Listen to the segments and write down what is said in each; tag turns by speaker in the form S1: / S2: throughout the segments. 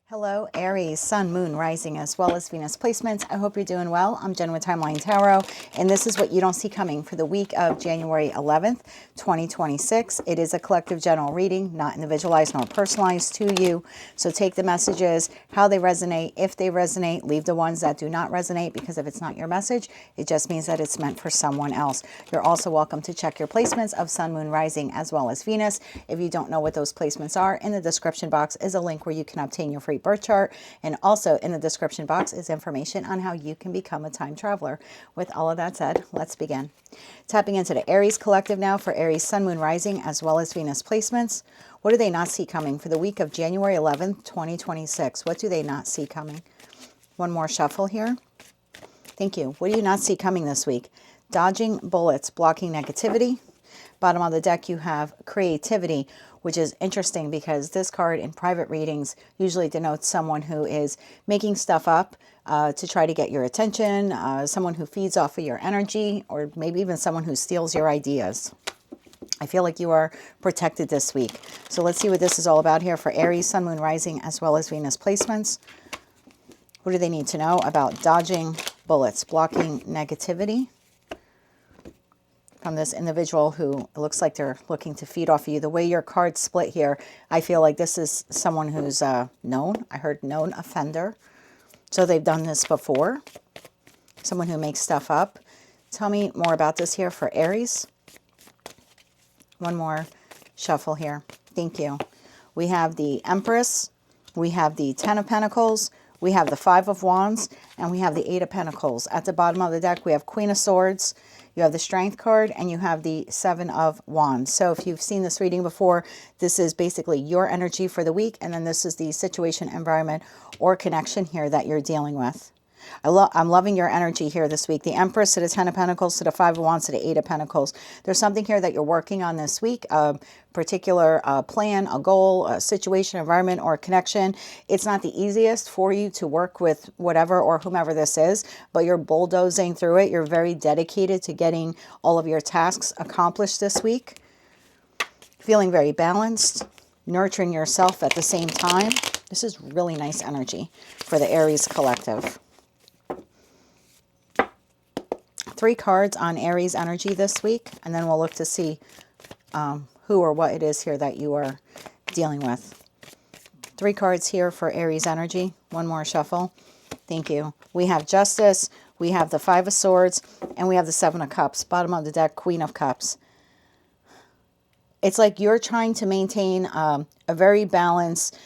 S1: Hello, Aries, Sun, Moon, Rising, as well as Venus placements. I hope you're doing well. I'm Jen with Timeline Tarot, and this is what you don't see coming for the week of January 11th, 2026. It is a collective general reading, not individualized nor personalized to you. So take the messages, how they resonate. If they resonate, leave the ones that do not resonate, because if it's not your message, it just means that it's meant for someone else. You're also welcome to check your placements of Sun, Moon, Rising, as well as Venus. If you don't know what those placements are, in the description box is a link where you can obtain your free birth chart, and also in the description box is information on how you can become a time traveler. With all of that said, let's begin. Tapping into the Aries collective now for Aries, Sun, Moon, Rising, as well as Venus placements. What do they not see coming for the week of January 11th, 2026? What do they not see coming? One more shuffle here. Thank you. What do you not see coming this week? Dodging bullets, blocking negativity. Bottom of the deck, you have creativity, which is interesting because this card in private readings usually denotes someone who is making stuff up to try to get your attention, someone who feeds off of your energy, or maybe even someone who steals your ideas. I feel like you are protected this week. So let's see what this is all about here for Aries, Sun, Moon, Rising, as well as Venus placements. What do they need to know about dodging bullets, blocking negativity? From this individual who looks like they're looking to feed off of you. The way your cards split here, I feel like this is someone who's known. I heard known offender. So they've done this before. Someone who makes stuff up. Tell me more about this here for Aries. One more shuffle here. Thank you. We have the Empress. We have the Ten of Pentacles. We have the Five of Wands. And we have the Eight of Pentacles. At the bottom of the deck, we have Queen of Swords. You have the Strength card, and you have the Seven of Wands. So if you've seen this reading before, this is basically your energy for the week, and then this is the situation, environment, or connection here that you're dealing with. I'm loving your energy here this week. The Empress to the Ten of Pentacles to the Five of Wands to the Eight of Pentacles. There's something here that you're working on this week, a particular plan, a goal, a situation, environment, or connection. It's not the easiest for you to work with whatever or whomever this is, but you're bulldozing through it. You're very dedicated to getting all of your tasks accomplished this week. Feeling very balanced, nurturing yourself at the same time. This is really nice energy for the Aries collective. 3 cards on Aries energy this week, and then we'll look to see who or what it is here that you are dealing with. 3 cards here for Aries energy. One more shuffle. Thank you. We have Justice, we have the Five of Swords, and we have the Seven of Cups. Bottom of the deck, Queen of Cups. It's like you're trying to maintain a very balanced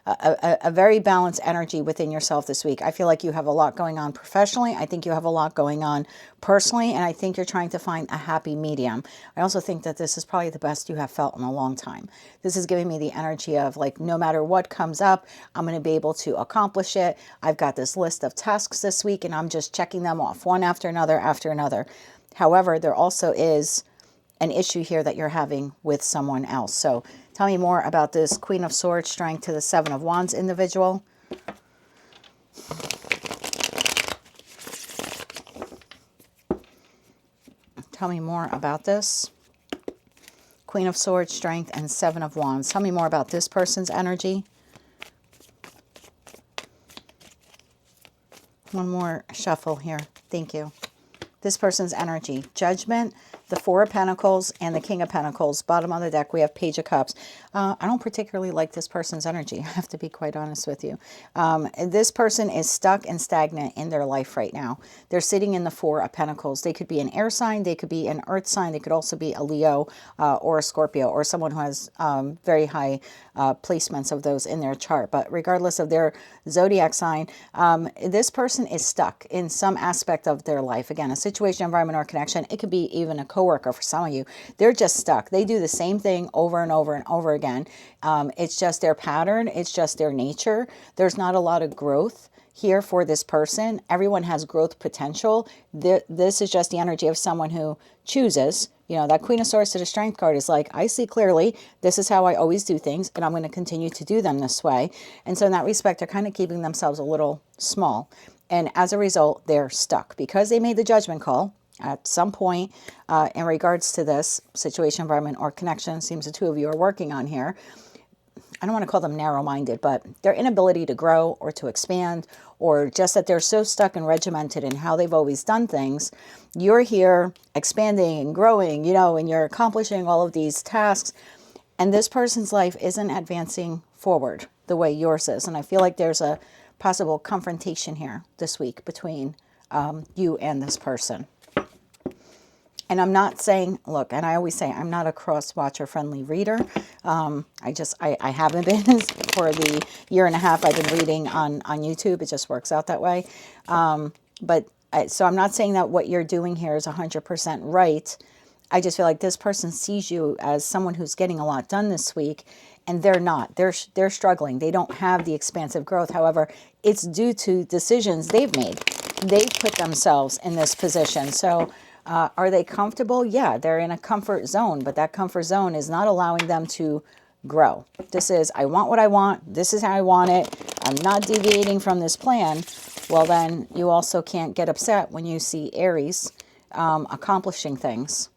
S1: a very balanced energy within yourself this week. I feel like you have a lot going on professionally. I think you have a lot going on personally, and I think you're trying to find a happy medium. I also think that this is probably the best you have felt in a long time. This is giving me the energy of like, no matter what comes up, I'm going to be able to accomplish it. I've got this list of tasks this week, and I'm just checking them off one after another after another. However, there also is an issue here that you're having with someone else. So tell me more about this Queen of Swords, Strength to the Seven of Wands individual. Tell me more about this. Queen of Swords, Strength, and Seven of Wands. Tell me more about this person's energy. One more shuffle here. Thank you. This person's energy. Judgment, the Four of Pentacles, and the King of Pentacles. Bottom of the deck, we have Page of Cups. I don't particularly like this person's energy. I have to be quite honest with you. This person is stuck and stagnant in their life right now. They're sitting in the Four of Pentacles. They could be an air sign. They could be an earth sign. They could also be a Leo or a Scorpio, or someone who has very high placements of those in their chart. But regardless of their zodiac sign, this person is stuck in some aspect of their life. Again, a situation, environment, or connection. It could be even a coworker for some of you. They're just stuck. They do the same thing over and over and over again. It's just their pattern. It's just their nature. There's not a lot of growth here for this person. Everyone has growth potential. This is just the energy of someone who chooses. You know, that Queen of Swords to the Strength card is like, I see clearly, this is how I always do things, and I'm going to continue to do them this way. And so in that respect, they're kind of keeping themselves a little small. And as a result, they're stuck because they made the judgment call at some point in regards to this situation, environment, or connection. Seems the two of you are working on here. I don't want to call them narrow-minded, but their inability to grow or to expand, or just that they're so stuck and regimented in how they've always done things. You're here expanding and growing, and you're accomplishing all of these tasks. And this person's life isn't advancing forward the way yours is. And I feel like there's a possible confrontation here this week between you and this person. And I'm not saying, look, and I always say, I'm not a cross-watcher friendly reader. I haven't been for the year and a half I've been reading on YouTube. It just works out that way. So I'm not saying that what you're doing here is 100% right. I just feel like this person sees you as someone who's getting a lot done this week, and they're not. They're struggling. They don't have the expansive growth. However, it's due to decisions they've made. They've put themselves in this position. So are they comfortable? Yeah, they're in a comfort zone, but that comfort zone is not allowing them to grow. This is, I want what I want. This is how I want it. I'm not deviating from this plan. Well, then you also can't get upset when you see Aries accomplishing things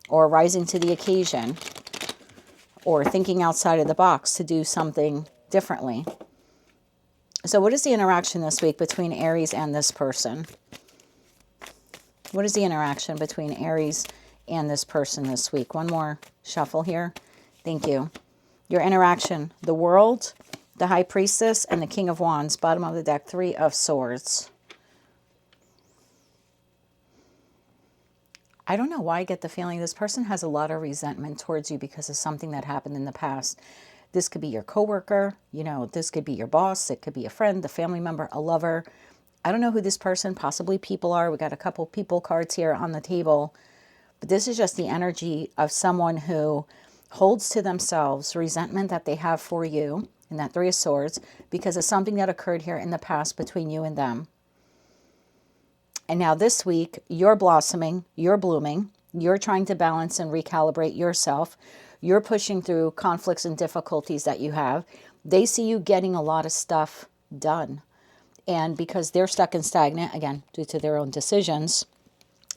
S1: or rising to the occasion or thinking outside of the box to do something differently. So what is the interaction this week between Aries and this person? What is the interaction between Aries and this person this week? One more shuffle here. Thank you. Your interaction, the World, the High Priestess, and the King of Wands. Bottom of the deck, Three of Swords. I don't know why I get the feeling this person has a lot of resentment towards you because of something that happened in the past. This could be your coworker, this could be your boss, it could be a friend, a family member, a lover. I don't know who this person, possibly people are. We got a couple people cards here on the table. But this is just the energy of someone who holds to themselves resentment that they have for you in that Three of Swords because of something that occurred here in the past between you and them. And now this week, you're blossoming, you're blooming, you're trying to balance and recalibrate yourself. You're pushing through conflicts and difficulties that you have. They see you getting a lot of stuff done. And because they're stuck and stagnant, again, due to their own decisions,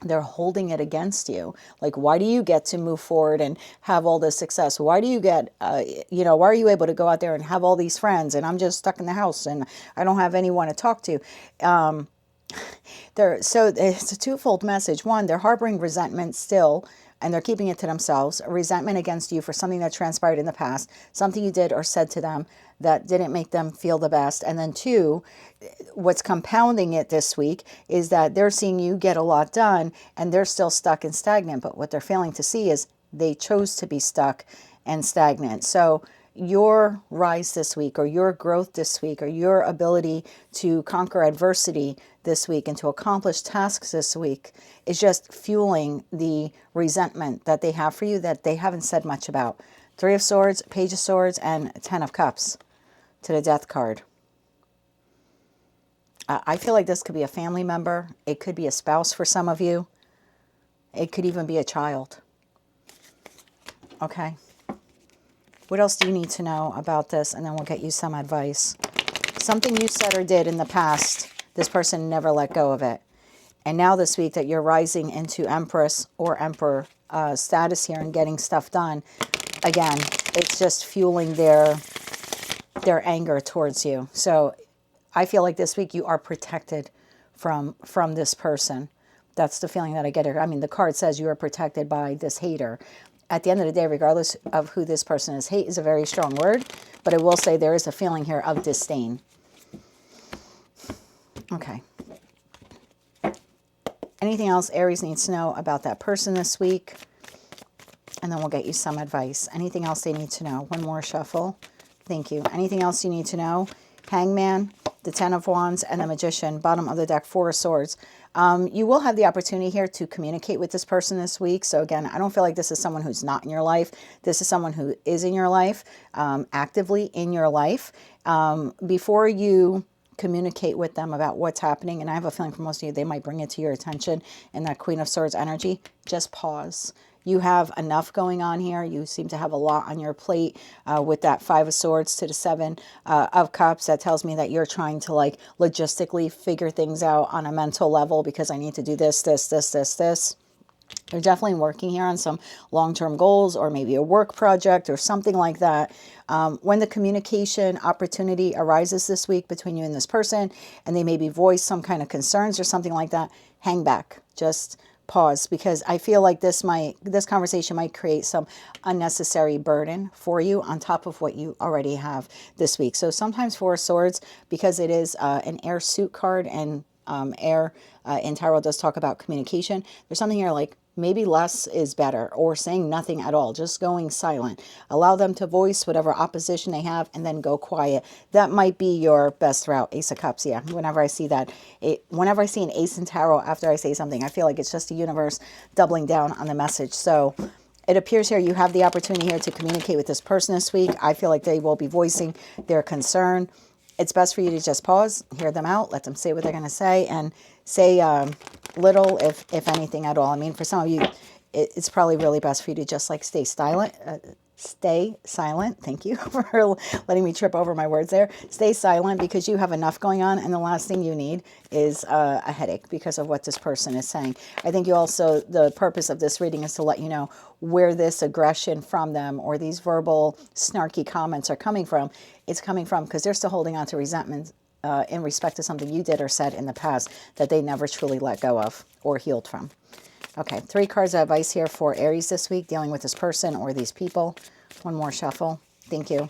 S1: they're holding it against you. Like, why do you get to move forward and have all this success? Why do you get, why are you able to go out there and have all these friends? And I'm just stuck in the house and I don't have anyone to talk to. So it's a twofold message. One, they're harboring resentment still, and they're keeping it to themselves. A resentment against you for something that transpired in the past, something you did or said to them that didn't make them feel the best. And then two, what's compounding it this week is that they're seeing you get a lot done and they're still stuck and stagnant. But what they're failing to see is they chose to be stuck and stagnant. So your rise this week, or your growth this week, or your ability to conquer adversity this week and to accomplish tasks this week is just fueling the resentment that they have for you that they haven't said much about. Three of Swords, Page of Swords, and Ten of Cups to the Death card. I feel like this could be a family member. It could be a spouse for some of you. It could even be a child. Okay. What else do you need to know about this? And then we'll get you some advice. Something you said or did in the past, this person never let go of it. And now this week that you're rising into Empress or Emperor status here and getting stuff done, again, it's just fueling their anger towards you. So I feel like this week you are protected from this person. That's the feeling that I get here. I mean, the card says you are protected by this hater. At the end of the day, regardless of who this person is, hate is a very strong word, but I will say there is a feeling here of disdain. Okay. Anything else Aries needs to know about that person this week? And then we'll get you some advice. Anything else they need to know? One more shuffle. Thank you. Anything else you need to know? Hangman, the Ten of Wands, and the Magician. Bottom of the deck, Four of Swords. You will have the opportunity here to communicate with this person this week. So again, I don't feel like this is someone who's not in your life. This is someone who is in your life, actively in your life. Before you communicate with them about what's happening, and I have a feeling for most of you, they might bring it to your attention in that Queen of Swords energy, just pause. You have enough going on here. You seem to have a lot on your plate with that Five of Swords to the Seven of Cups. That tells me that you're trying to like logistically figure things out on a mental level because I need to do this, this, this, this, this. They're definitely working here on some long-term goals or maybe a work project or something like that. When the communication opportunity arises this week between you and this person, and they maybe voice some kind of concerns or something like that, hang back. Just pause, because I feel like this conversation might create some unnecessary burden for you on top of what you already have this week. So sometimes Four of Swords, because it is an air suit card, and air in tarot does talk about communication, there's something here like maybe less is better, or saying nothing at all, just going silent. Allow them to voice whatever opposition they have and then go quiet. That might be your best route. Ace of Cups, yeah. Whenever I see that, whenever I see an ace in tarot after I say something, I feel like it's just the universe doubling down on the message. So it appears here you have the opportunity here to communicate with this person this week. I feel like they will be voicing their concern. It's best for you to just pause, hear them out, let them say what they're going to say, and say little, if anything at all. I mean, for some of you, it's probably really best for you to just like stay silent. Stay silent. Thank you for letting me trip over my words there. Stay silent, because you have enough going on, and the last thing you need is a headache because of what this person is saying. I think you also, the purpose of this reading is to let you know where this aggression from them or these verbal snarky comments are coming from. It's coming from because they're still holding on to resentment in respect to something you did or said in the past that they never truly let go of or healed from. Okay, 3 cards of advice here for Aries this week, dealing with this person or these people. One more shuffle. Thank you.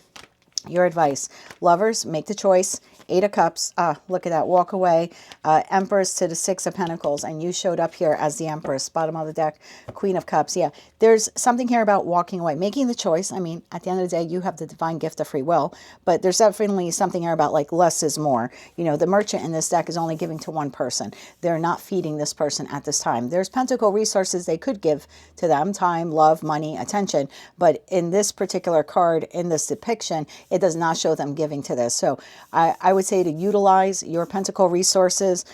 S1: Your advice. Lovers, make the choice. 8 of Cups. Look at that. Walk away. Empress to the 6 of Pentacles. And you showed up here as the Empress. Bottom of the deck. Queen of Cups. Yeah. There's something here about walking away. Making the choice. I mean, at the end of the day, you have the divine gift of free will. But there's definitely something here about like less is more. You know, the merchant in this deck is only giving to one person. They're not feeding this person at this time. There's pentacle resources they could give to them. Time, love, money, attention. But in this particular card, in this depiction, it does not show them giving to this. So I would say to utilize your pentacle resources,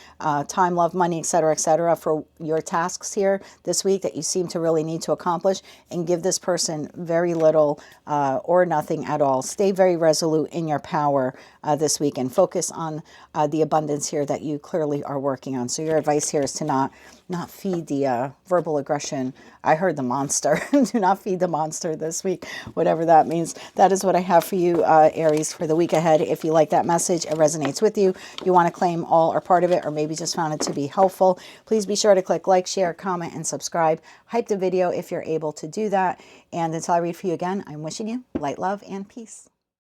S1: time, love, money, etc., for your tasks here this week that you seem to really need to accomplish, and give this person very little or nothing at all. Stay very resolute in your power this week, and focus on the abundance here that you clearly are working on. So your advice here is to not feed the verbal aggression. I heard the monster. Do not feed the monster this week, whatever that means. That is what I have for you, Aries, for the week ahead. If you like that message, it resonates with you, you want to claim all or part of it, or maybe just found it to be helpful, please be sure to click like, share, comment, and subscribe. Hype the video if you're able to do that. And until I read for you again, I'm wishing you light, love, and peace.